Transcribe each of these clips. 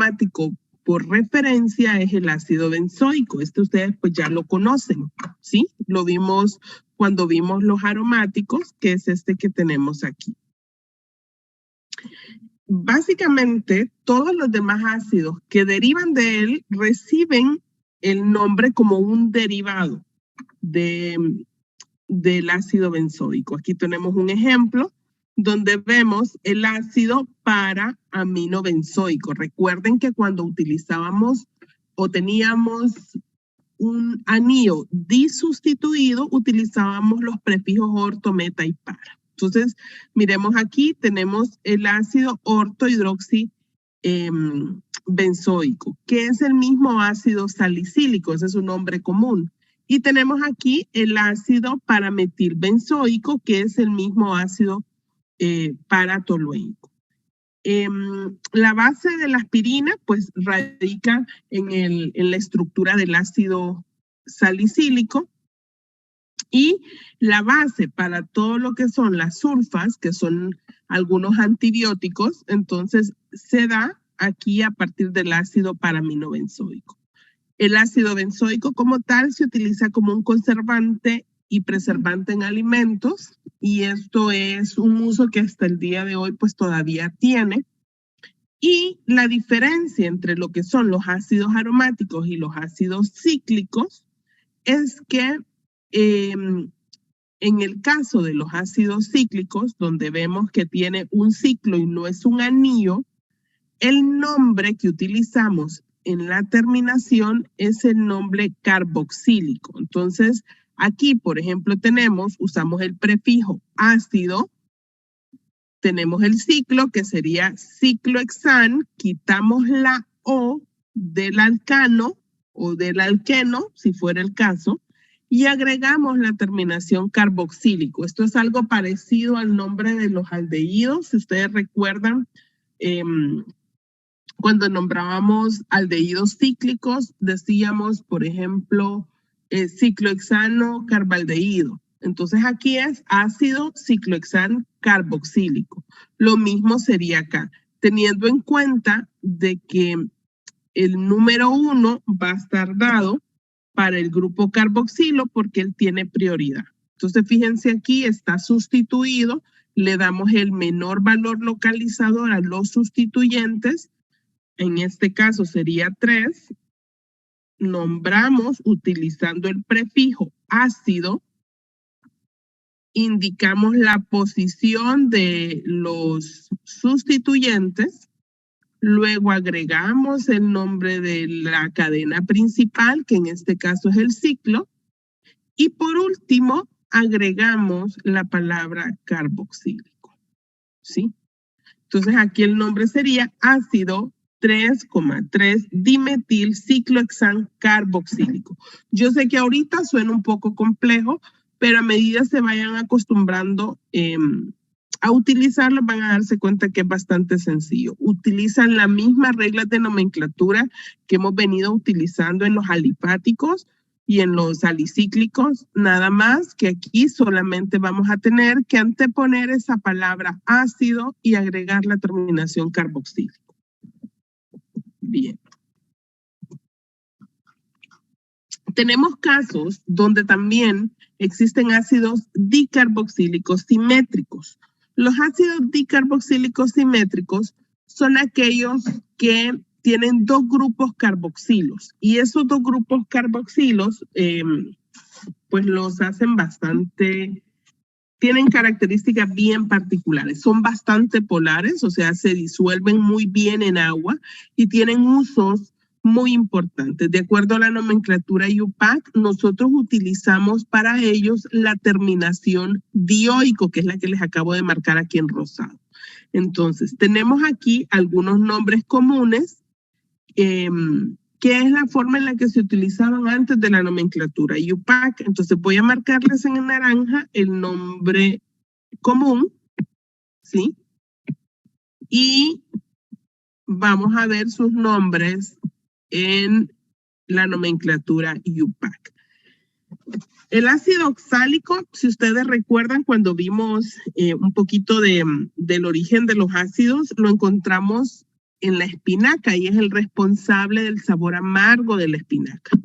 aromático por referencia es el ácido benzoico. Ustedes pues ya lo conocen, ¿sí? Lo vimos cuando vimos los aromáticos, que es este que tenemos aquí. Básicamente, todos los demás ácidos que derivan de él reciben el nombre como un derivado del ácido benzoico. Aquí tenemos un ejemplo donde vemos el ácido para-aminobenzoico. Recuerden que cuando utilizábamos o teníamos un anillo disustituido, utilizábamos los prefijos orto, meta y para. Entonces, miremos aquí, tenemos el ácido ortohidroxi benzoico, que es el mismo ácido salicílico, ese es su nombre común. Y tenemos aquí el ácido parametilbenzoico, que es el mismo ácido paratoluénico. La base de la aspirina, pues, radica en la estructura del ácido salicílico. Y la base para todo lo que son las sulfas, que son algunos antibióticos, entonces se da aquí a partir del ácido paraminobenzoico. El ácido benzoico como tal se utiliza como un conservante y preservante en alimentos, y esto es un uso que hasta el día de hoy pues todavía tiene. Y la diferencia entre lo que son los ácidos aromáticos y los ácidos cíclicos es que en el caso de los ácidos cíclicos, donde vemos que tiene un ciclo y no es un anillo, el nombre que utilizamos en la terminación es el nombre carboxílico. Entonces, aquí, por ejemplo, usamos el prefijo ácido, tenemos el ciclo, que sería ciclohexan, quitamos la O del alcano o del alqueno, si fuera el caso, y agregamos la terminación carboxílico. Esto es algo parecido al nombre de los aldehídos. Si ustedes recuerdan, cuando nombrábamos aldehídos cíclicos, decíamos, por ejemplo, ciclohexano carbaldehído. Entonces aquí es ácido ciclohexan carboxílico. Lo mismo sería acá, teniendo en cuenta de que el número 1 va a estar dado para el grupo carboxilo porque él tiene prioridad. Entonces, fíjense aquí, está sustituido, le damos el menor valor localizador a los sustituyentes, en este caso sería 3, nombramos utilizando el prefijo ácido, indicamos la posición de los sustituyentes, luego agregamos el nombre de la cadena principal, que en este caso es el ciclo, y por último agregamos la palabra carboxílico, ¿sí? Entonces aquí el nombre sería ácido 3,3 dimetil ciclohexan carboxílico. Yo sé que ahorita suena un poco complejo, pero a medida se vayan acostumbrando a utilizarlo, van a darse cuenta que es bastante sencillo. Utilizan la misma regla de nomenclatura que hemos venido utilizando en los alifáticos y en los salicíclicos, nada más que aquí solamente vamos a tener que anteponer esa palabra ácido y agregar la terminación carboxílico. Bien. Tenemos casos donde también existen ácidos dicarboxílicos simétricos. Los ácidos dicarboxílicos simétricos son aquellos que tienen 2 grupos carboxilos y esos 2 grupos carboxilos pues los hacen tienen características bien particulares, son bastante polares, o sea, se disuelven muy bien en agua y tienen usos muy importantes. De acuerdo a la nomenclatura IUPAC, nosotros utilizamos para ellos la terminación dioico, que es la que les acabo de marcar aquí en rosado. Entonces, tenemos aquí algunos nombres comunes, que es la forma en la que se utilizaban antes de la nomenclatura IUPAC. Entonces voy a marcarles en naranja el nombre común, ¿sí? Y vamos a ver sus nombres en la nomenclatura IUPAC. El ácido oxálico, si ustedes recuerdan cuando vimos un poquito del origen de los ácidos, lo encontramos en la espinaca y es el responsable del sabor amargo de la espinaca.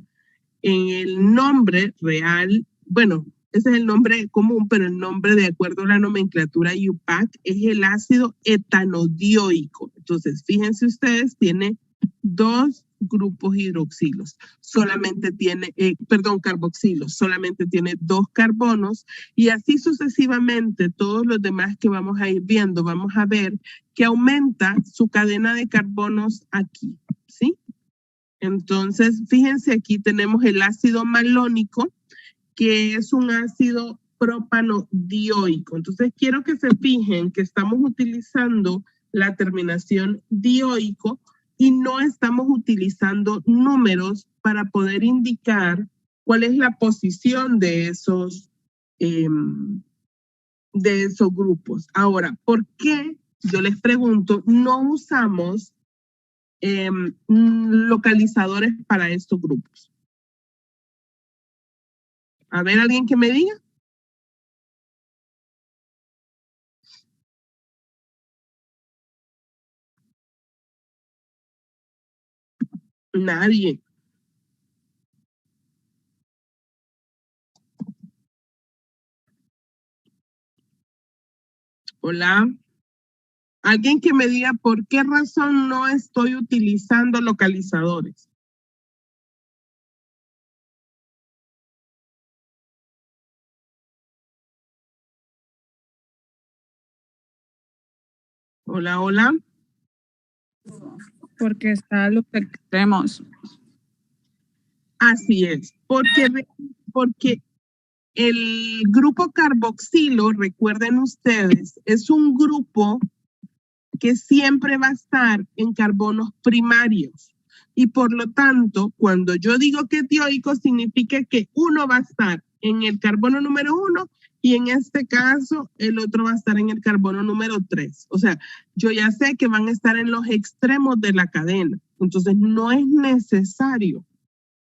En el nombre real, bueno, ese es el nombre común, pero el nombre de acuerdo a la nomenclatura IUPAC es el ácido etanodioico. Entonces, fíjense ustedes, tiene 2 grupos hidroxilos, solamente tiene, carboxilos, solamente tiene 2 carbonos y así sucesivamente todos los demás que vamos a ir viendo, vamos a ver que aumenta su cadena de carbonos aquí, ¿sí? Entonces, fíjense, aquí tenemos el ácido malónico, que es un ácido propanodioico. Entonces, quiero que se fijen que estamos utilizando la terminación dioico y no estamos utilizando números para poder indicar cuál es la posición de esos grupos. Ahora, ¿por qué? Yo les pregunto, no usamos localizadores para estos grupos. A ver, ¿alguien que me diga? Nadie. Hola. Alguien que me diga por qué razón no estoy utilizando localizadores. Hola, hola. Porque está los extremos. Así es, porque el grupo carboxilo, recuerden ustedes, es un grupo que siempre va a estar en carbonos primarios. Y por lo tanto, cuando yo digo que es dioico, significa que uno va a estar en el carbono número 1 y en este caso el otro va a estar en el carbono número 3. O sea, yo ya sé que van a estar en los extremos de la cadena. Entonces, no es necesario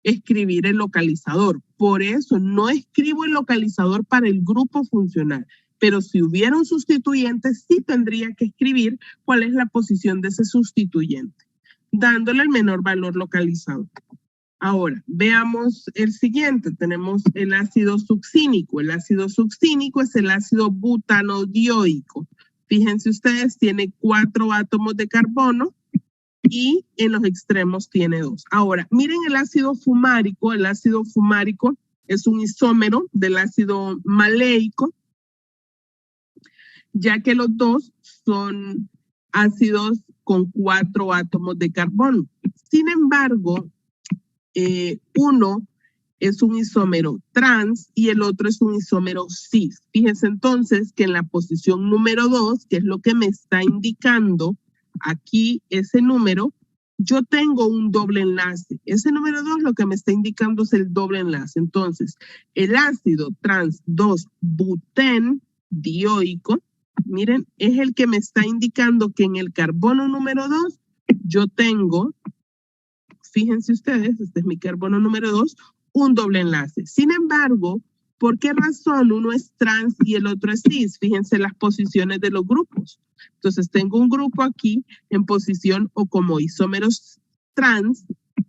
escribir el localizador. Por eso no escribo el localizador para el grupo funcional. Pero si hubiera un sustituyente, sí tendría que escribir cuál es la posición de ese sustituyente, dándole el menor valor localizado. Ahora, veamos el siguiente. Tenemos el ácido succínico. El ácido succínico es el ácido butanodioico. Fíjense ustedes, tiene 4 átomos de carbono y en los extremos tiene 2. Ahora, miren el ácido fumárico. El ácido fumárico es un isómero del ácido maleico, ya que los dos son ácidos con 4 átomos de carbono. Sin embargo, uno es un isómero trans y el otro es un isómero cis. Fíjense entonces que en la posición número 2, que es lo que me está indicando aquí ese número, yo tengo un doble enlace. Ese número 2 lo que me está indicando es el doble enlace. Entonces, el ácido trans 2-butén dioico, miren, es el que me está indicando que en el carbono número 2 yo tengo, fíjense ustedes, este es mi carbono número 2, un doble enlace. Sin embargo, ¿por qué razón uno es trans y el otro es cis? Fíjense las posiciones de los grupos. Entonces, tengo un grupo aquí en posición o como isómeros trans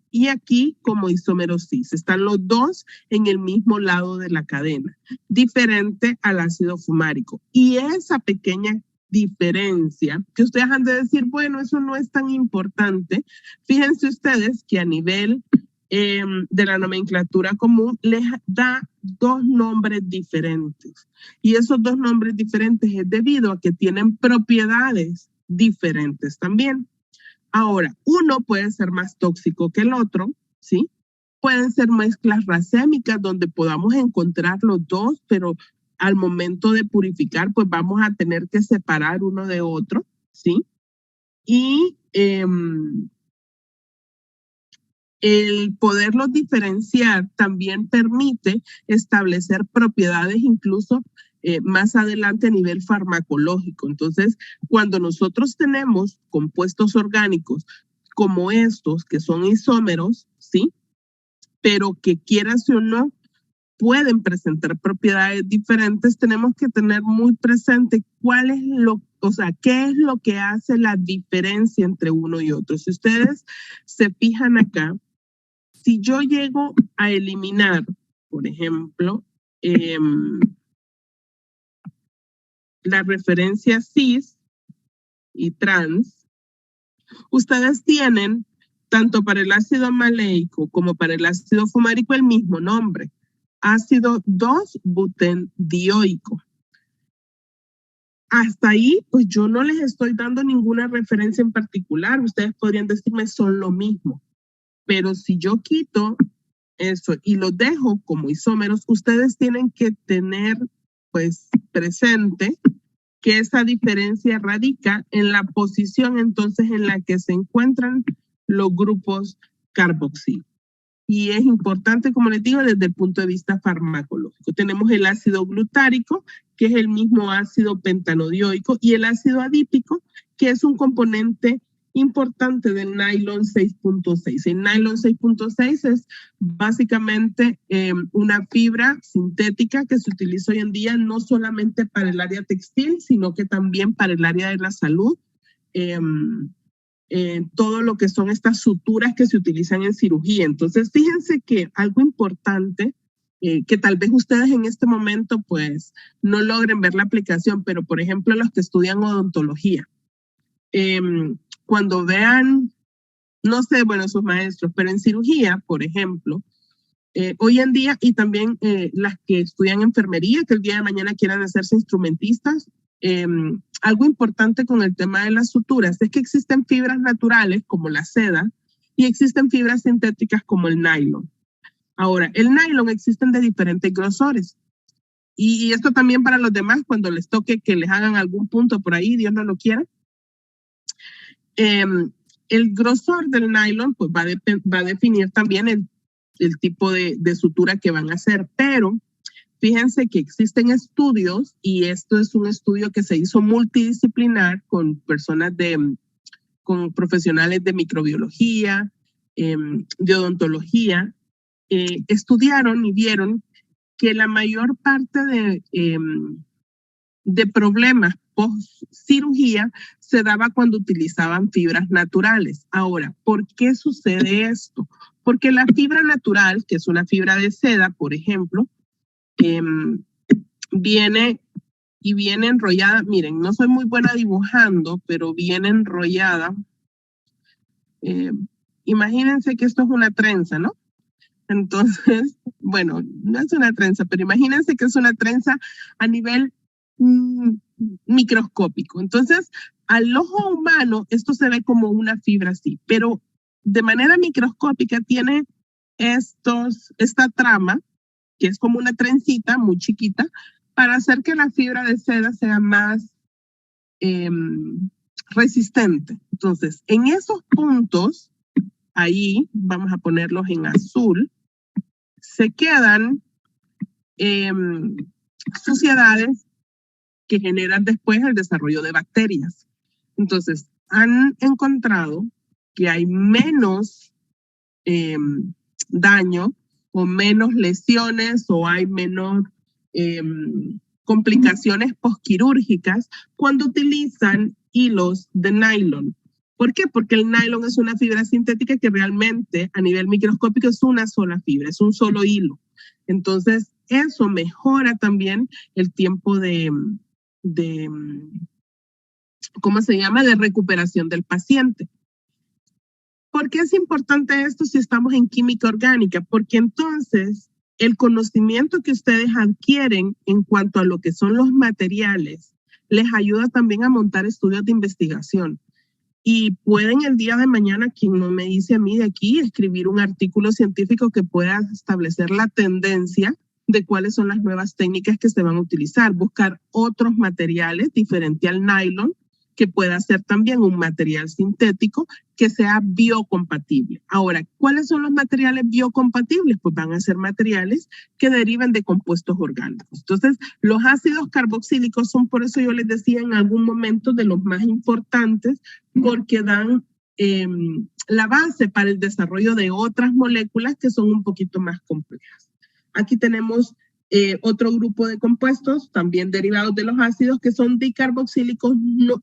y aquí como isómeros cis. Están los dos en el mismo lado de la cadena, diferente al ácido fumárico. Y esa pequeña diferencia, que ustedes han de decir, bueno, eso no es tan importante. Fíjense ustedes que a nivel de la nomenclatura común les da 2 nombres diferentes. Y esos 2 nombres diferentes es debido a que tienen propiedades diferentes también. Ahora, uno puede ser más tóxico que el otro, ¿sí? Pueden ser mezclas racémicas donde podamos encontrar los dos, pero al momento de purificar, pues vamos a tener que separar uno de otro, ¿sí? Y el poderlos diferenciar también permite establecer propiedades incluso más adelante a nivel farmacológico. Entonces, cuando nosotros tenemos compuestos orgánicos como estos, que son isómeros, ¿sí? Pero que quieras o no, pueden presentar propiedades diferentes, tenemos que tener muy presente cuál es qué es lo que hace la diferencia entre uno y otro. Si ustedes se fijan acá, si yo llego a eliminar, por ejemplo, la referencia cis y trans, ustedes tienen, tanto para el ácido maleico como para el ácido fumarico, el mismo nombre, ácido 2-butendioico. Hasta ahí, pues yo no les estoy dando ninguna referencia en particular. Ustedes podrían decirme son lo mismo. Pero si yo quito eso y lo dejo como isómeros, ustedes tienen que tener pues presente que esa diferencia radica en la posición entonces en la que se encuentran los grupos carboxilo. Y es importante, como les digo, desde el punto de vista farmacológico. Tenemos el ácido glutárico, que es el mismo ácido pentanodioico, y el ácido adípico, que es un componente importante del nylon 6.6. El nylon 6.6 es básicamente una fibra sintética que se utiliza hoy en día no solamente para el área textil, sino que también para el área de la salud. Todo lo que son estas suturas que se utilizan en cirugía. Entonces, fíjense que algo importante, que tal vez ustedes en este momento pues no logren ver la aplicación, pero por ejemplo los que estudian odontología, cuando vean, no sé, bueno, sus maestros, pero en cirugía, por ejemplo, hoy en día, y también las que estudian enfermería, que el día de mañana quieran hacerse instrumentistas, algo importante con el tema de las suturas es que existen fibras naturales como la seda y existen fibras sintéticas como el nylon. Ahora, el nylon existen de diferentes grosores. Y esto también para los demás, cuando les toque que les hagan algún punto por ahí, Dios no lo quiera. El grosor del nylon pues va a definir también el tipo de sutura que van a hacer, pero fíjense que existen estudios, y esto es un estudio que se hizo multidisciplinar con personas con profesionales de microbiología, de odontología, estudiaron y vieron que la mayor parte de problemas post cirugía se daba cuando utilizaban fibras naturales. Ahora, ¿por qué sucede esto? Porque la fibra natural, que es una fibra de seda, por ejemplo, viene enrollada. Miren, no soy muy buena dibujando, pero viene enrollada. Imagínense que esto es una trenza, ¿no? Entonces, bueno, no es una trenza, pero imagínense que es una trenza a nivel microscópico. Entonces, al ojo humano, esto se ve como una fibra así, pero de manera microscópica tiene esta trama, que es como una trencita muy chiquita, para hacer que la fibra de seda sea más resistente. Entonces, en esos puntos, ahí vamos a ponerlos en azul, se quedan suciedades que generan después el desarrollo de bacterias. Entonces, han encontrado que hay menos daño o menos lesiones o hay menor complicaciones postquirúrgicas cuando utilizan hilos de nylon. ¿Por qué? Porque el nylon es una fibra sintética que realmente a nivel microscópico es una sola fibra, es un solo hilo. Entonces, eso mejora también el tiempo de ¿cómo se llama? De recuperación del paciente. ¿Por qué es importante esto si estamos en química orgánica? Porque entonces el conocimiento que ustedes adquieren en cuanto a lo que son los materiales les ayuda también a montar estudios de investigación. Y pueden el día de mañana, quien no me dice a mí de aquí, escribir un artículo científico que pueda establecer la tendencia de cuáles son las nuevas técnicas que se van a utilizar. Buscar otros materiales diferente al nylon, que pueda ser también un material sintético que sea biocompatible. Ahora, ¿cuáles son los materiales biocompatibles? Pues van a ser materiales que deriven de compuestos orgánicos. Entonces, los ácidos carboxílicos son, por eso yo les decía en algún momento, de los más importantes, porque dan la base para el desarrollo de otras moléculas que son un poquito más complejas. Aquí tenemos otro grupo de compuestos, también derivados de los ácidos, que son dicarboxílicos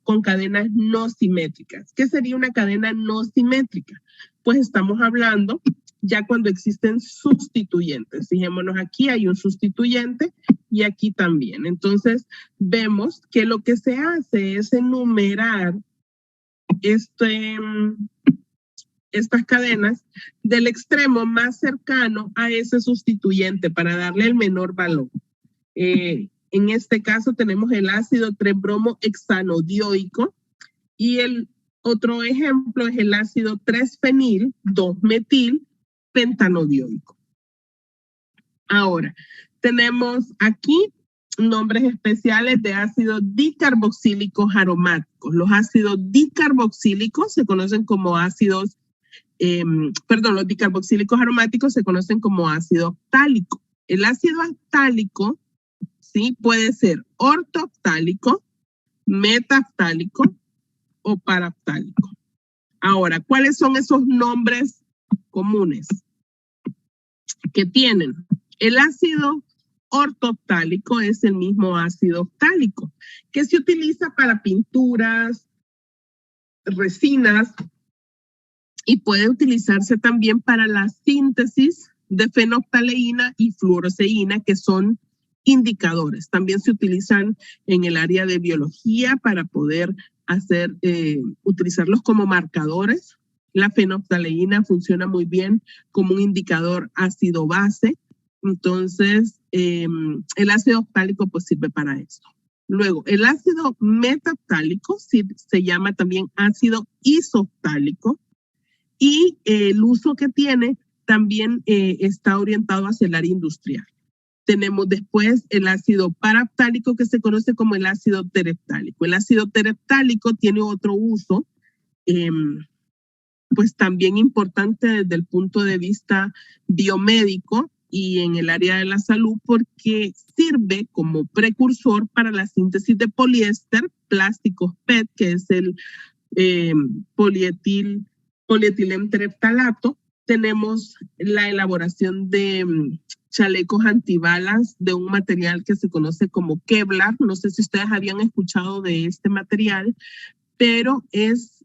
con cadenas no simétricas. ¿Qué sería una cadena no simétrica? Pues estamos hablando ya cuando existen sustituyentes. Fijémonos, aquí hay un sustituyente y aquí también. Entonces, vemos que lo que se hace es enumerar estas cadenas del extremo más cercano a ese sustituyente para darle el menor valor. En este caso tenemos el ácido 3-bromo-hexanodioico y el otro ejemplo es el ácido 3-fenil-2-metil-pentanodioico. Ahora, tenemos aquí nombres especiales de ácidos dicarboxílicos aromáticos. Los ácidos dicarboxílicos se conocen como ácidos los dicarboxílicos aromáticos se conocen como ácido octálico. El ácido octálico, ¿sí? Puede ser ortooctálico, metaftálico o paraftálico. Ahora, ¿cuáles son esos nombres comunes que tienen? El ácido ortooctálico es el mismo ácido octálico que se utiliza para pinturas, resinas, y puede utilizarse también para la síntesis de fenoftaleína y fluoroceína, que son indicadores. También se utilizan en el área de biología para poder utilizarlos como marcadores. La fenoftaleína funciona muy bien como un indicador ácido-base. Entonces, el ácido octálico pues sirve para esto. Luego, el ácido metaftálico se llama también ácido isoctálico. Y el uso que tiene también está orientado hacia el área industrial. Tenemos después el ácido paraftálico que se conoce como el ácido tereftálico. El ácido tereftálico tiene otro uso, pues también importante desde el punto de vista biomédico y en el área de la salud, porque sirve como precursor para la síntesis de poliéster, plásticos PET, que es el polietileno-tereftalato. Tenemos la elaboración de chalecos antibalas de un material que se conoce como Kevlar. No sé si ustedes habían escuchado de este material, pero es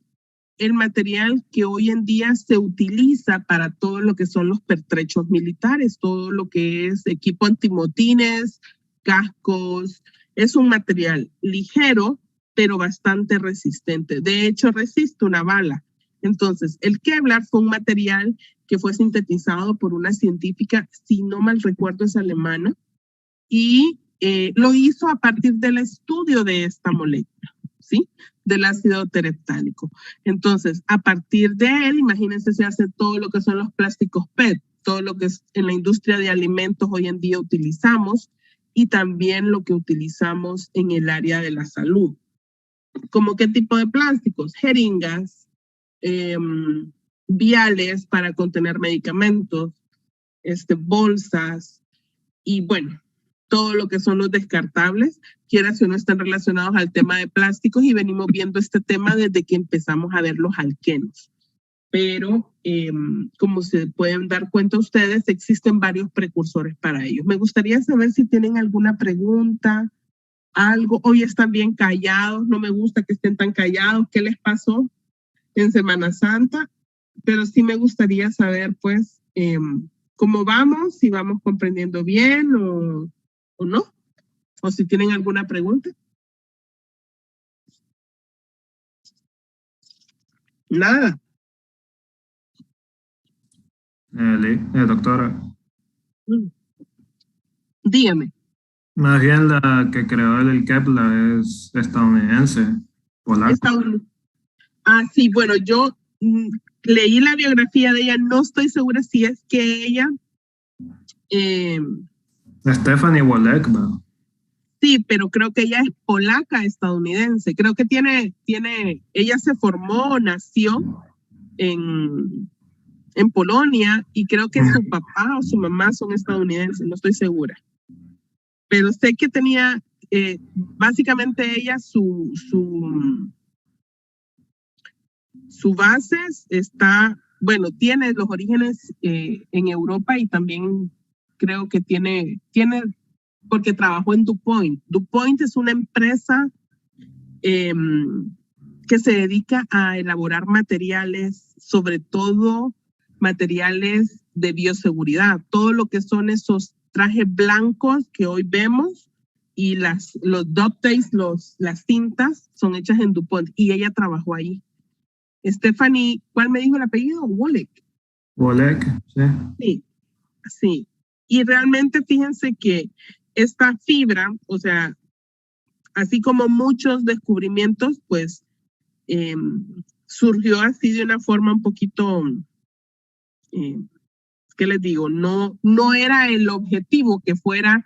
el material que hoy en día se utiliza para todo lo que son los pertrechos militares, todo lo que es equipo antimotines, cascos. Es un material ligero, pero bastante resistente. De hecho, resiste una bala. Entonces, el Kevlar fue un material que fue sintetizado por una científica, si no mal recuerdo es alemana, y lo hizo a partir del estudio de esta molécula, ¿sí? Del ácido tereftálico. Entonces, a partir de él, imagínense, se hace todo lo que son los plásticos PET, todo lo que es en la industria de alimentos hoy en día utilizamos, y también lo que utilizamos en el área de la salud. ¿Cómo qué tipo de plásticos? Jeringas, viales para contener medicamentos, bolsas y bueno, todo lo que son los descartables, quiera si no están relacionados al tema de plásticos, y venimos viendo este tema desde que empezamos a ver los alquenos. Pero como se pueden dar cuenta ustedes, existen varios precursores para ellos. Me gustaría saber si tienen alguna pregunta, algo. Hoy están bien callados, no me gusta que estén tan callados. ¿Qué les pasó en Semana Santa? Pero sí me gustaría saber, pues, cómo vamos, si vamos comprendiendo bien o no, o si tienen alguna pregunta. Nada. Doctora. Dígame. Más bien la que creó el Kepler es estadounidense, polaca. Sí, bueno, yo leí la biografía de ella, no estoy segura si es que ella... Stephanie Wolek, ¿no? Sí, pero creo que ella es polaca estadounidense. Creo que ella se formó, nació en Polonia, y creo que su papá o su mamá son estadounidenses, no estoy segura. Pero sé que tenía, básicamente ella, su base está, bueno, tiene los orígenes en Europa y también creo que tiene, porque trabajó en DuPont. DuPont es una empresa que se dedica a elaborar materiales, sobre todo materiales de bioseguridad, todo lo que son esos trajes blancos que hoy vemos y los ducktails, las cintas son hechas en DuPont y ella trabajó ahí. Stephanie, ¿cuál me dijo el apellido? Wolek. Wolek, sí. Sí, sí. Y realmente fíjense que esta fibra, o sea, así como muchos descubrimientos, pues surgió así de una forma un poquito, ¿qué les digo? No era el objetivo que fuera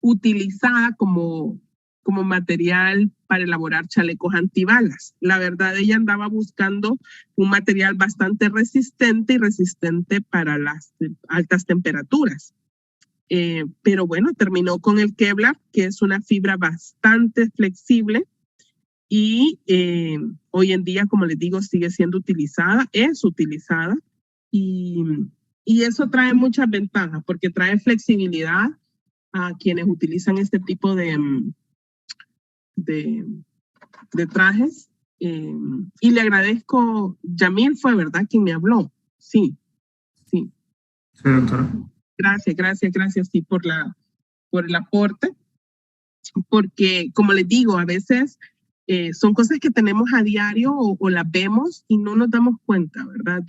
utilizada como material para elaborar chalecos antibalas. La verdad, ella andaba buscando un material bastante resistente y resistente para las altas temperaturas. Pero bueno, terminó con el Kevlar, que es una fibra bastante flexible y hoy en día, como les digo, sigue siendo utilizada, es utilizada y eso trae muchas ventajas porque trae flexibilidad a quienes utilizan este tipo de trajes. Y le agradezco, Yamil fue, ¿verdad?, quien me habló. Sí, sí. Sí, doctora. Gracias, sí, por el aporte. Porque, como les digo, a veces son cosas que tenemos a diario o las vemos y no nos damos cuenta, ¿verdad?,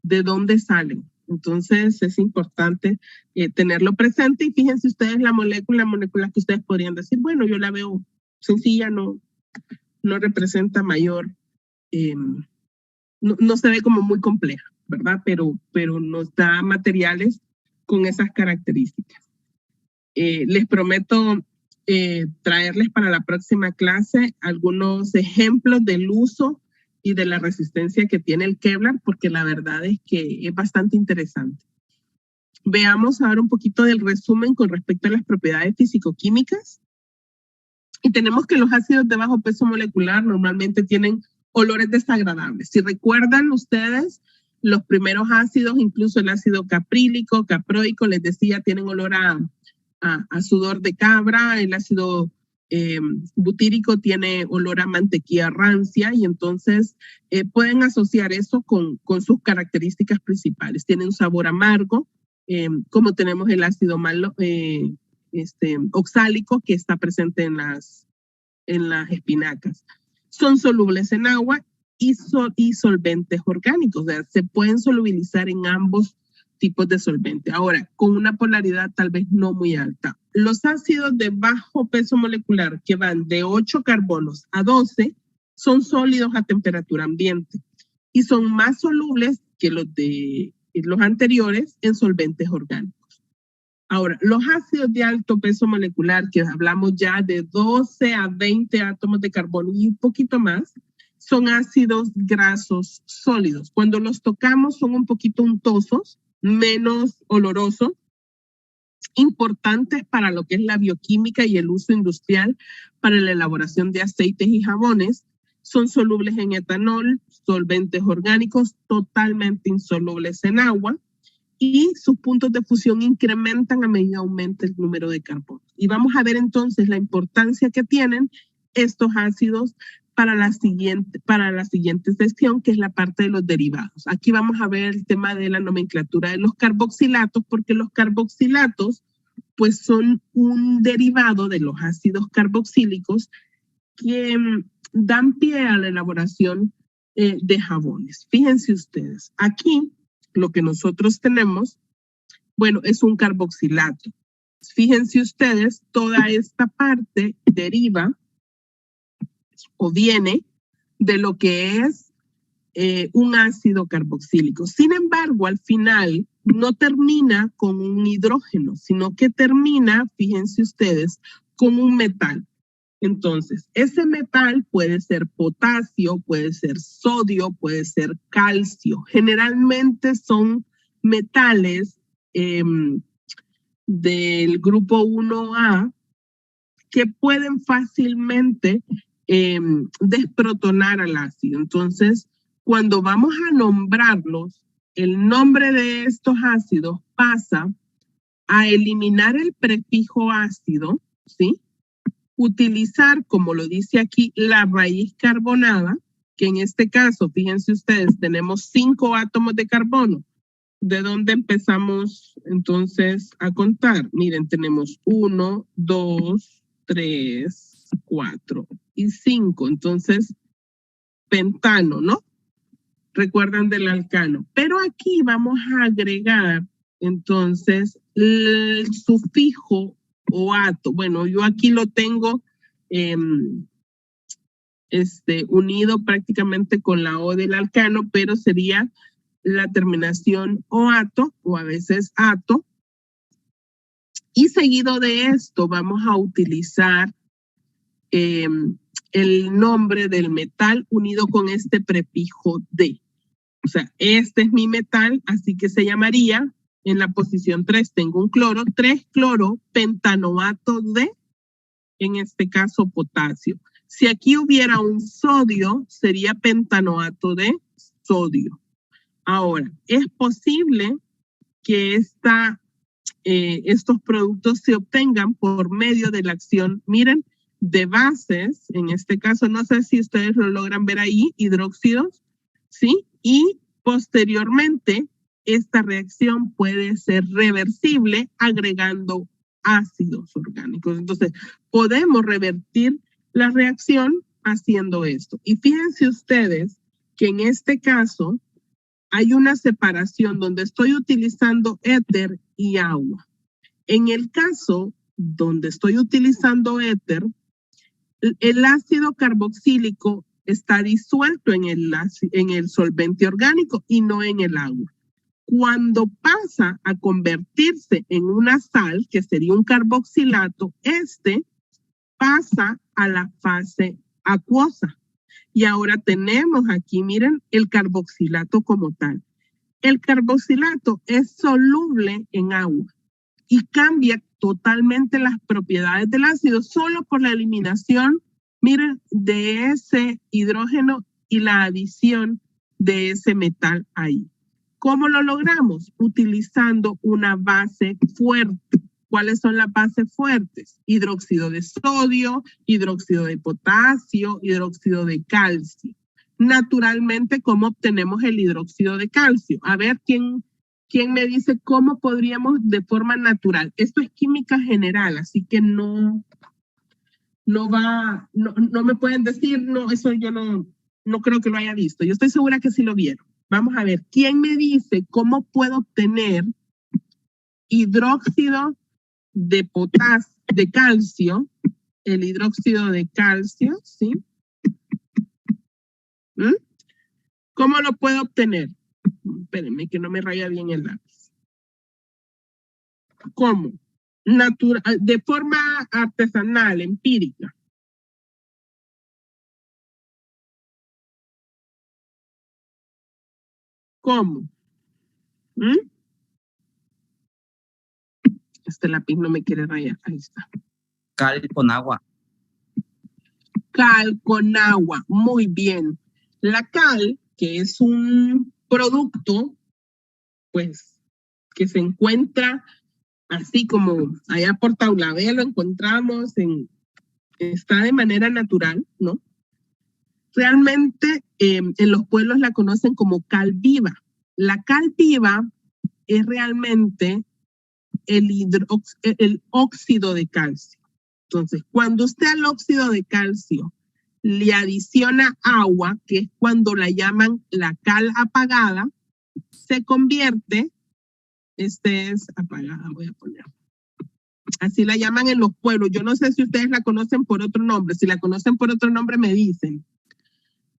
de dónde salen. Entonces, es importante tenerlo presente y fíjense ustedes la molécula que ustedes podrían decir, bueno, yo la veo sencilla, no representa mayor, no se ve como muy compleja, ¿verdad? Pero nos da materiales con esas características. Les prometo traerles para la próxima clase algunos ejemplos del uso y de la resistencia que tiene el Kevlar, porque la verdad es que es bastante interesante. Veamos ahora un poquito del resumen con respecto a las propiedades físico-químicas. Y tenemos que los ácidos de bajo peso molecular normalmente tienen olores desagradables. Si recuerdan ustedes, los primeros ácidos, incluso el ácido caprílico, caproico, les decía, tienen olor a sudor de cabra. El ácido butírico tiene olor a mantequilla rancia y entonces pueden asociar eso con sus características principales. Tiene un sabor amargo, como tenemos el ácido oxálico que está presente en las espinacas. Son solubles en agua y solventes orgánicos, o sea, se pueden solubilizar en ambos tipos de solvente. Ahora, con una polaridad tal vez no muy alta. Los ácidos de bajo peso molecular que van de 8 carbonos a 12 son sólidos a temperatura ambiente y son más solubles que los anteriores en solventes orgánicos. Ahora, los ácidos de alto peso molecular, que hablamos ya de 12 a 20 átomos de carbono y un poquito más, son ácidos grasos sólidos. Cuando los tocamos son un poquito untosos, menos olorosos, importantes para lo que es la bioquímica y el uso industrial para la elaboración de aceites y jabones. Son solubles en etanol, solventes orgánicos, totalmente insolubles en agua y sus puntos de fusión incrementan a medida que aumenta el número de carbonos. Y vamos a ver entonces la importancia que tienen estos ácidos para la siguiente sección, que es la parte de los derivados. Aquí vamos a ver el tema de la nomenclatura de los carboxilatos, porque los carboxilatos pues son un derivado de los ácidos carboxílicos que dan pie a la elaboración de jabones. Fíjense ustedes, aquí lo que nosotros tenemos, bueno, es un carboxilato. Fíjense ustedes, toda esta parte deriva o viene de lo que es un ácido carboxílico. Sin embargo, al final no termina con un hidrógeno, sino que termina, fíjense ustedes, con un metal. Entonces, ese metal puede ser potasio, puede ser sodio, puede ser calcio. Generalmente son metales del grupo 1A que pueden fácilmente desprotonar al ácido. Entonces, cuando vamos a nombrarlos, el nombre de estos ácidos pasa a eliminar el prefijo ácido, ¿sí? Utilizar, como lo dice aquí, la raíz carbonada, que en este caso, fíjense ustedes, tenemos 5 átomos de carbono. ¿De dónde empezamos entonces a contar? Miren, tenemos 1, 2, 3, 4 y 5. Entonces, pentano, ¿no? Recuerdan del alcano. Pero aquí vamos a agregar entonces el sufijo o ato. Bueno, yo aquí lo tengo unido prácticamente con la O del alcano, pero sería la terminación oato o a veces ato. Y seguido de esto vamos a utilizar el nombre del metal unido con este prefijo de. O sea, este es mi metal, así que se llamaría, en la posición 3 tengo un cloro, 3-cloro-pentanoato de, en este caso, potasio. Si aquí hubiera un sodio, sería pentanoato de sodio. Ahora, es posible que estos productos se obtengan por medio de la acción, miren, de bases, en este caso, no sé si ustedes lo logran ver ahí, hidróxidos, ¿sí? Y posteriormente, esta reacción puede ser reversible agregando ácidos orgánicos. Entonces, podemos revertir la reacción haciendo esto. Y fíjense ustedes que en este caso hay una separación donde estoy utilizando éter y agua. En el caso donde estoy utilizando éter, el ácido carboxílico está disuelto en el solvente orgánico y no en el agua. Cuando pasa a convertirse en una sal, que sería un carboxilato, pasa a la fase acuosa. Y ahora tenemos aquí, miren, el carboxilato como tal. El carboxilato es soluble en agua y cambia totalmente las propiedades del ácido solo por la eliminación, miren, de ese hidrógeno y la adición de ese metal ahí. ¿Cómo lo logramos? Utilizando una base fuerte. ¿Cuáles son las bases fuertes? Hidróxido de sodio, hidróxido de potasio, hidróxido de calcio. Naturalmente, ¿cómo obtenemos el hidróxido de calcio? A ver, ¿quién me dice cómo podríamos de forma natural? Esto es química general, así que no me pueden decir, no, eso yo no creo que lo haya visto. Yo estoy segura que sí lo vieron. Vamos a ver, ¿quién me dice cómo puedo obtener hidróxido de calcio, el hidróxido de calcio, ¿sí? ¿Cómo lo puedo obtener? Espérenme que no me raya bien el lápiz. ¿Cómo? De forma artesanal, empírica. ¿Cómo? Este lápiz no me quiere rayar. Ahí está. Cal con agua. Cal con agua. Muy bien. La cal, que es un producto, pues, que se encuentra así como allá por Taulabé lo encontramos, está de manera natural, ¿no? Realmente en los pueblos la conocen como cal viva. La cal viva es realmente el óxido de calcio. Entonces, cuando usted al óxido de calcio le adiciona agua, que es cuando la llaman la cal apagada, se convierte, es apagada, voy a poner. Así la llaman en los pueblos. Yo no sé si ustedes la conocen por otro nombre. Si la conocen por otro nombre, me dicen.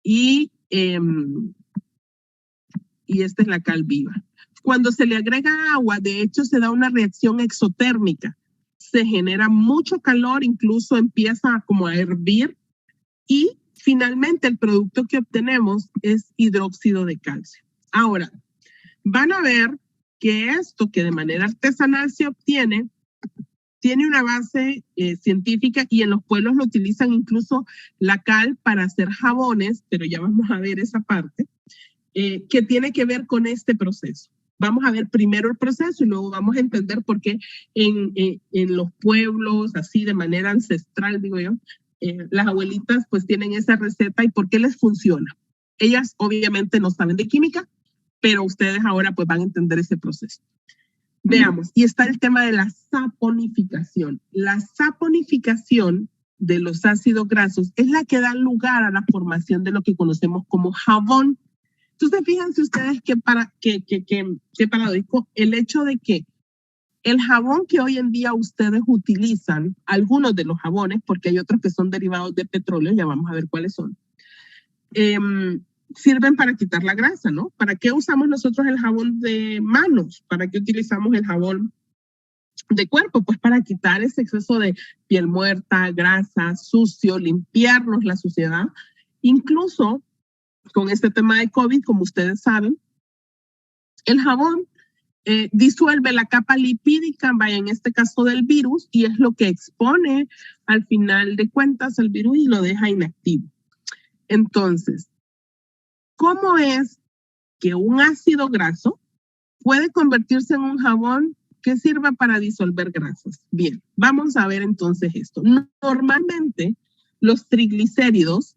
Y esta es la cal viva. Cuando se le agrega agua, de hecho, se da una reacción exotérmica. Se genera mucho calor, incluso empieza como a hervir. Y finalmente el producto que obtenemos es hidróxido de calcio. Ahora, van a ver que esto que de manera artesanal se obtiene, tiene una base científica y en los pueblos lo utilizan incluso la cal para hacer jabones, pero ya vamos a ver esa parte, que tiene que ver con este proceso. Vamos a ver primero el proceso y luego vamos a entender por qué en los pueblos, así de manera ancestral, digo yo, las abuelitas pues tienen esa receta y por qué les funciona. Ellas obviamente no saben de química, pero ustedes ahora pues van a entender ese proceso. Veamos, y está el tema de la saponificación. La saponificación de los ácidos grasos es la que da lugar a la formación de lo que conocemos como jabón. Entonces, fíjense ustedes qué paradójico el hecho de que el jabón que hoy en día ustedes utilizan, algunos de los jabones, porque hay otros que son derivados de petróleo, ya vamos a ver cuáles son, sirven para quitar la grasa, ¿no? ¿Para qué usamos nosotros el jabón de manos? ¿Para qué utilizamos el jabón de cuerpo? Pues para quitar ese exceso de piel muerta, grasa, sucio, limpiarnos la suciedad. Incluso con este tema de COVID, como ustedes saben, el jabón disuelve la capa lipídica, vaya, en este caso del virus, y es lo que expone al final de cuentas al virus y lo deja inactivo. Entonces, ¿cómo es que un ácido graso puede convertirse en un jabón que sirva para disolver grasas? Bien, vamos a ver entonces esto. Normalmente, los triglicéridos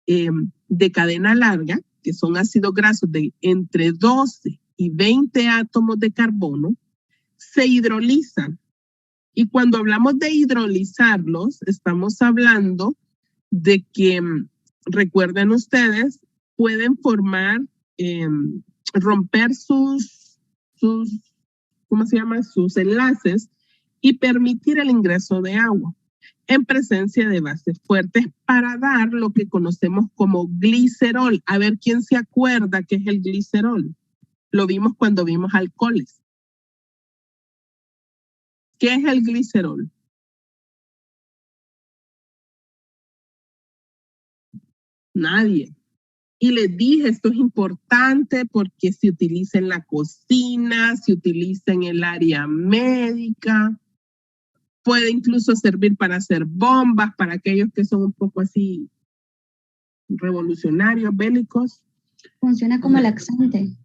de cadena larga, que son ácidos grasos de entre 12 y 20 átomos de carbono, se hidrolizan. Y cuando hablamos de hidrolizarlos, estamos hablando de que, recuerden ustedes, pueden formar, romper sus ¿cómo se llama? Sus enlaces y permitir el ingreso de agua en presencia de bases fuertes para dar lo que conocemos como glicerol. A ver, ¿quién se acuerda qué es el glicerol? Lo vimos cuando vimos alcoholes. ¿Qué es el glicerol? Nadie. Y les dije, esto es importante porque se utiliza en la cocina, se utiliza en el área médica, puede incluso servir para hacer bombas, para aquellos que son un poco así revolucionarios, bélicos. Funciona como laxante.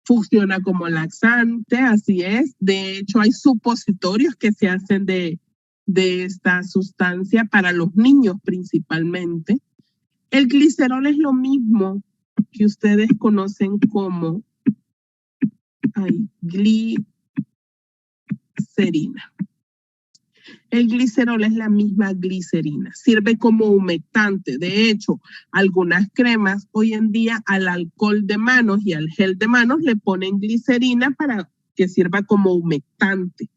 Funciona como laxante, así es. De hecho, hay supositorios que se hacen de esta sustancia para los niños principalmente. El glicerol es lo mismo que ustedes conocen como glicerina. El glicerol es la misma glicerina, sirve como humectante. De hecho, algunas cremas hoy en día al alcohol de manos y al gel de manos le ponen glicerina para que sirva como humectante.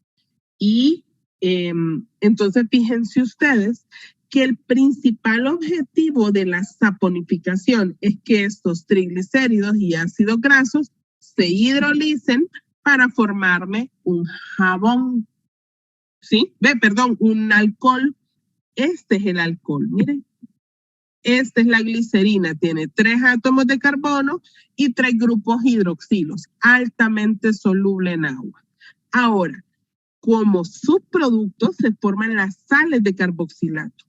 Y entonces fíjense ustedes que el principal objetivo de la saponificación es que estos triglicéridos y ácidos grasos se hidrolicen para formarme un jabón. ¿Sí? Perdón, un alcohol. Este es el alcohol, miren. Esta es la glicerina, tiene 3 átomos de carbono y 3 grupos hidroxilos, altamente soluble en agua. Ahora, como subproductos se forman las sales de carboxilato.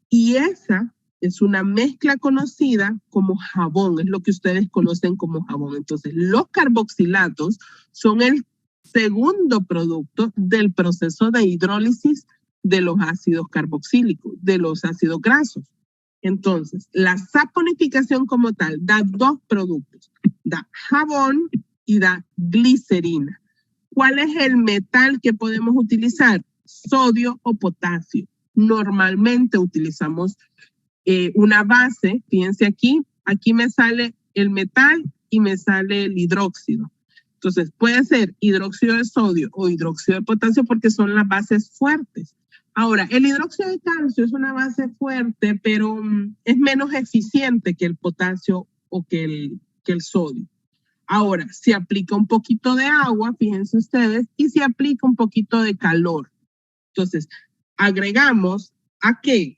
Y esa es una mezcla conocida como jabón, es lo que ustedes conocen como jabón. Entonces, los carboxilatos son el segundo producto del proceso de hidrólisis de los ácidos carboxílicos, de los ácidos grasos. Entonces, la saponificación como tal da 2 productos, da jabón y da glicerina. ¿Cuál es el metal que podemos utilizar? Sodio o potasio. Normalmente utilizamos una base, fíjense aquí me sale el metal y me sale el hidróxido. Entonces puede ser hidróxido de sodio o hidróxido de potasio porque son las bases fuertes. Ahora, el hidróxido de calcio es una base fuerte, pero es menos eficiente que el potasio o que el sodio. Ahora, se aplica un poquito de agua, fíjense ustedes, y se aplica un poquito de calor. Entonces, agregamos ¿a qué?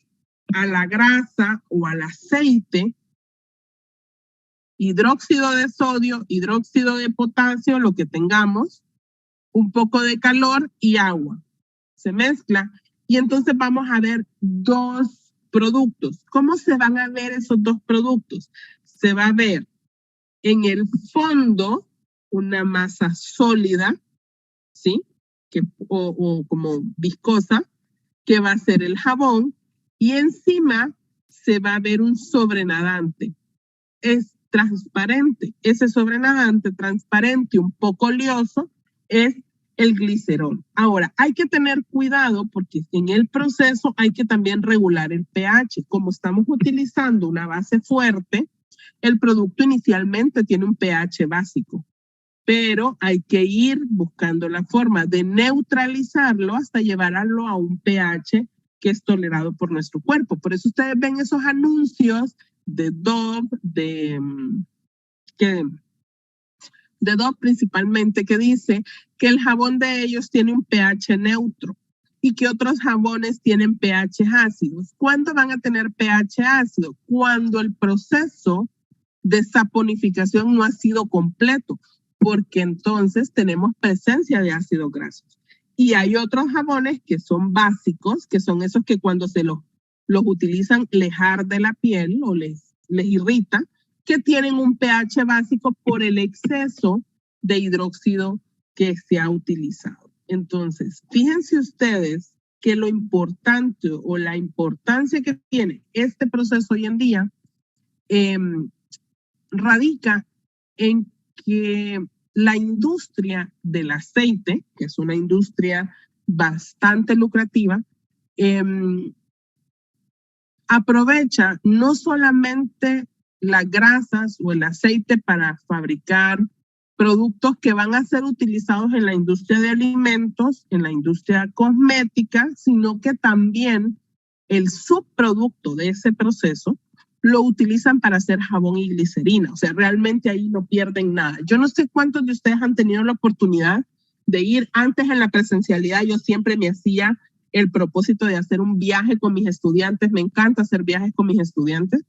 A la grasa o al aceite, hidróxido de sodio, hidróxido de potasio, lo que tengamos, un poco de calor y agua. Se mezcla y entonces vamos a ver 2 productos. ¿Cómo se van a ver esos 2 productos? Se va a ver en el fondo una masa sólida, ¿sí? O como viscosa, que va a ser el jabón, y encima se va a ver un sobrenadante. Es transparente. Ese sobrenadante transparente, un poco oleoso, es el glicerol. Ahora, hay que tener cuidado porque en el proceso hay que también regular el pH. Como estamos utilizando una base fuerte, el producto inicialmente tiene un pH básico, pero hay que ir buscando la forma de neutralizarlo hasta llevarlo a un pH que es tolerado por nuestro cuerpo. Por eso ustedes ven esos anuncios de Dove, de Dove principalmente, que dice que el jabón de ellos tiene un pH neutro y que otros jabones tienen pH ácidos. ¿Cuándo van a tener pH ácido? Cuando el proceso de saponificación no ha sido completo, porque entonces tenemos presencia de ácidos grasos. Y hay otros jabones que son básicos, que son esos que cuando se los utilizan les arde la piel o les irrita, que tienen un pH básico por el exceso de hidróxido que se ha utilizado. Entonces, fíjense ustedes que lo importante o la importancia que tiene este proceso hoy en día radica en que la industria del aceite, que es una industria bastante lucrativa, aprovecha no solamente las grasas o el aceite para fabricar productos que van a ser utilizados en la industria de alimentos, en la industria cosmética, sino que también el subproducto de ese proceso lo utilizan para hacer jabón y glicerina. O sea, realmente ahí no pierden nada. Yo no sé cuántos de ustedes han tenido la oportunidad de ir. Antes en la presencialidad yo siempre me hacía el propósito de hacer un viaje con mis estudiantes. Me encanta hacer viajes con mis estudiantes.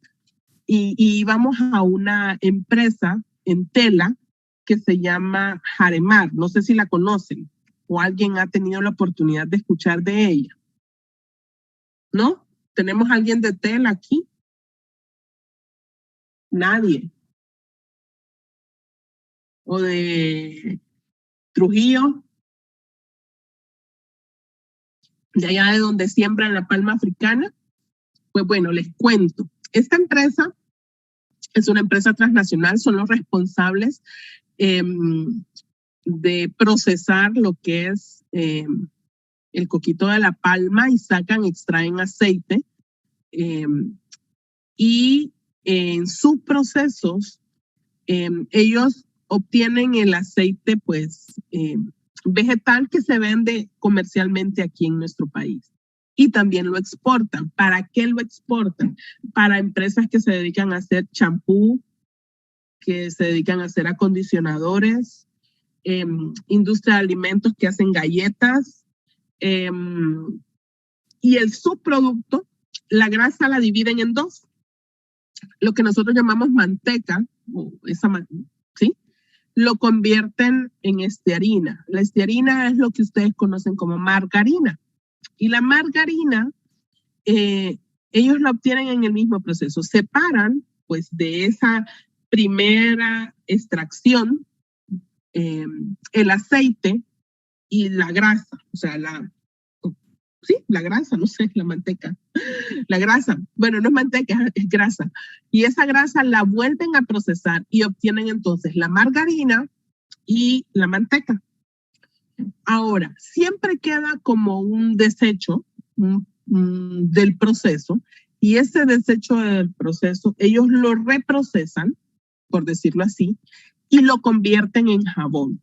Y íbamos a una empresa en tela que se llama Jaremar. No sé si la conocen o alguien ha tenido la oportunidad de escuchar de ella. ¿No? ¿Tenemos alguien de tela aquí? Nadie. O de Trujillo, de allá de donde siembran la palma africana. Pues bueno, les cuento. Esta empresa es una empresa transnacional, son los responsables de procesar lo que es el coquito de la palma y extraen aceite y en sus procesos ellos obtienen el aceite pues vegetal que se vende comercialmente aquí en nuestro país y también lo exportan. ¿Para qué lo exportan? Para empresas que se dedican a hacer champú, que se dedican a hacer acondicionadores, industria de alimentos que hacen galletas y el subproducto, la grasa la dividen en dos. Lo que nosotros llamamos manteca, ¿sí? Lo convierten en estearina. La estearina es lo que ustedes conocen como margarina. Y la margarina, ellos la obtienen en el mismo proceso. Separan, pues, de esa primera extracción, el aceite y la grasa, o sea, la grasa, no sé, la manteca. La grasa, bueno, no es manteca, es grasa. Y esa grasa la vuelven a procesar y obtienen entonces la margarina y la manteca. Ahora, siempre queda como un desecho del proceso y ese desecho del proceso ellos lo reprocesan, por decirlo así, y lo convierten en jabón.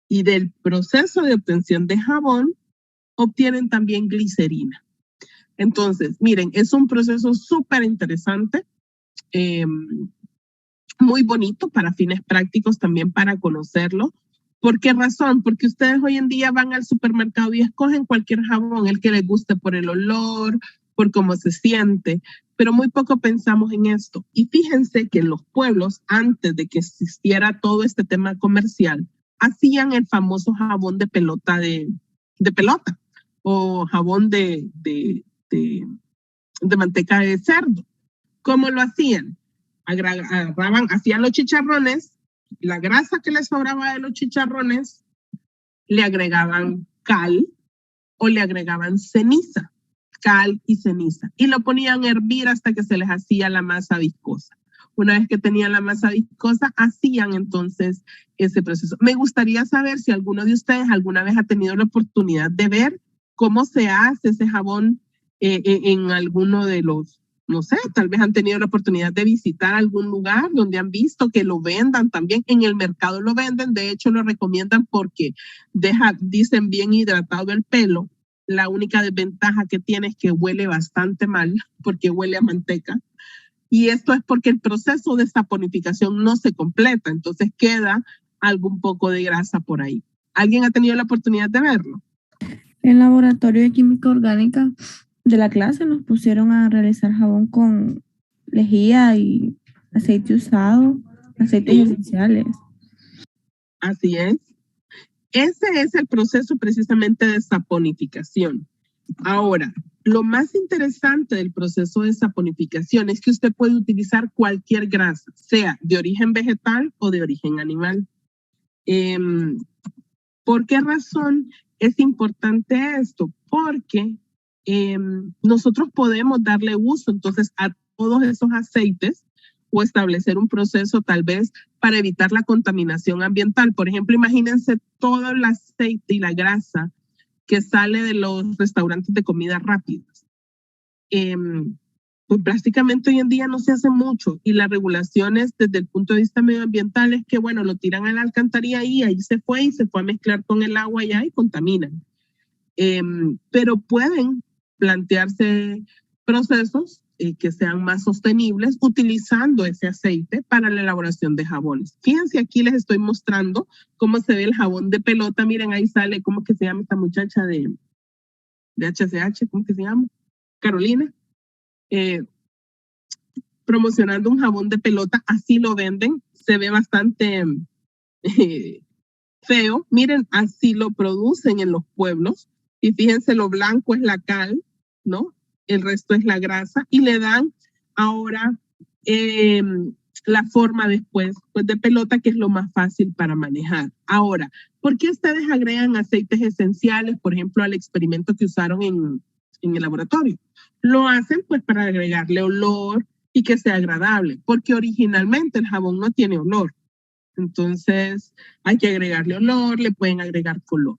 Y del proceso de obtención de jabón obtienen también glicerina. Entonces, miren, es un proceso súper interesante, muy bonito para fines prácticos, también para conocerlo. ¿Por qué razón? Porque ustedes hoy en día van al supermercado y escogen cualquier jabón, el que les guste por el olor, por cómo se siente, pero muy poco pensamos en esto. Y fíjense que en los pueblos, antes de que existiera todo este tema comercial, hacían el famoso jabón de pelota o jabón de manteca de cerdo. ¿Cómo lo hacían? Agarraban, hacían los chicharrones la grasa que les sobraba de los chicharrones, le agregaban cal o le agregaban ceniza, cal y ceniza, y lo ponían a hervir hasta que se les hacía la masa viscosa. Una vez que tenían la masa viscosa, hacían entonces ese proceso. Me gustaría saber si alguno de ustedes alguna vez ha tenido la oportunidad de ver cómo se hace ese jabón en alguno de los, no sé, tal vez han tenido la oportunidad de visitar algún lugar donde han visto que lo vendan también. En el mercado lo venden, de hecho lo recomiendan porque dicen bien hidratado el pelo. La única desventaja que tiene es que huele bastante mal porque huele a manteca. Y esto es porque el proceso de saponificación no se completa, entonces queda algo un poco de grasa por ahí. ¿Alguien ha tenido la oportunidad de verlo? En el laboratorio de química orgánica de la clase nos pusieron a realizar jabón con lejía y aceite usado, aceites esenciales. Así es. Ese es el proceso precisamente de saponificación. Ahora, lo más interesante del proceso de saponificación es que usted puede utilizar cualquier grasa, sea de origen vegetal o de origen animal. ¿Por qué razón es importante esto? Porque nosotros podemos darle uso entonces a todos esos aceites o establecer un proceso tal vez para evitar la contaminación ambiental. Por ejemplo, imagínense todo el aceite y la grasa que sale de los restaurantes de comida rápida. Pues prácticamente hoy en día no se hace mucho y las regulaciones desde el punto de vista medioambiental es que, bueno, lo tiran a la alcantarilla y ahí se fue a mezclar con el agua allá y contaminan. Pero pueden plantearse procesos que sean más sostenibles utilizando ese aceite para la elaboración de jabones. Fíjense, aquí les estoy mostrando cómo se ve el jabón de pelota. Miren, ahí sale, ¿cómo que se llama esta muchacha de HCH? ¿Cómo que se llama? Carolina. Promocionando un jabón de pelota, así lo venden. Se ve bastante feo. Miren, así lo producen en los pueblos. Y fíjense, lo blanco es la cal, ¿no? El resto es la grasa y le dan ahora la forma después pues de pelota, que es lo más fácil para manejar. Ahora, ¿por qué ustedes agregan aceites esenciales, por ejemplo, al experimento que usaron en el laboratorio? Lo hacen pues para agregarle olor y que sea agradable, porque originalmente el jabón no tiene olor. Entonces hay que agregarle olor, le pueden agregar color.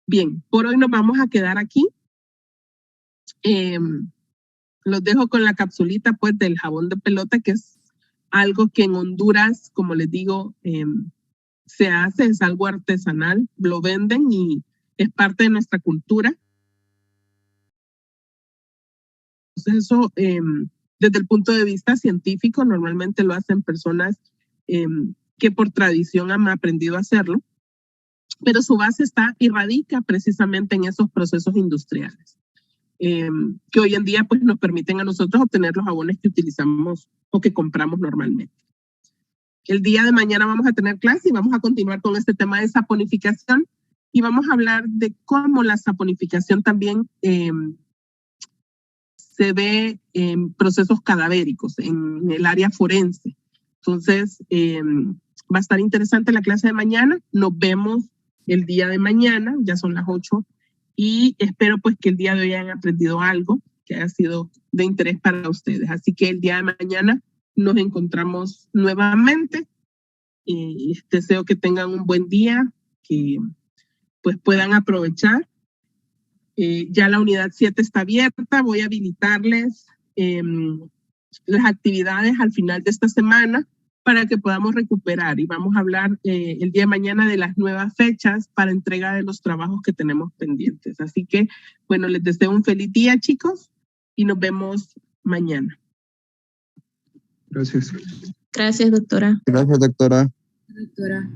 Bien, por hoy nos vamos a quedar aquí. Los dejo con la capsulita pues del jabón de pelota, que es algo que en Honduras, como les digo, se hace, es algo artesanal, lo venden y es parte de nuestra cultura. Entonces eso, desde el punto de vista científico, normalmente lo hacen personas que por tradición han aprendido a hacerlo, pero su base está y radica precisamente en esos procesos industriales. Que hoy en día pues nos permiten a nosotros obtener los jabones que utilizamos o que compramos normalmente. El día de mañana vamos a tener clase y vamos a continuar con este tema de saponificación y vamos a hablar de cómo la saponificación también se ve en procesos cadavéricos, en el área forense. Entonces, va a estar interesante la clase de mañana. Nos vemos el día de mañana, ya son las 8. Y espero pues que el día de hoy hayan aprendido algo que haya sido de interés para ustedes. Así que el día de mañana nos encontramos nuevamente. Deseo que tengan un buen día, que pues puedan aprovechar. Ya la unidad 7 está abierta. Voy a habilitarles las actividades al final de esta semana para que podamos recuperar y vamos a hablar el día de mañana de las nuevas fechas para entrega de los trabajos que tenemos pendientes. Así que, bueno, les deseo un feliz día, chicos, y nos vemos mañana. Gracias. Gracias, doctora. Gracias, doctora. Doctora.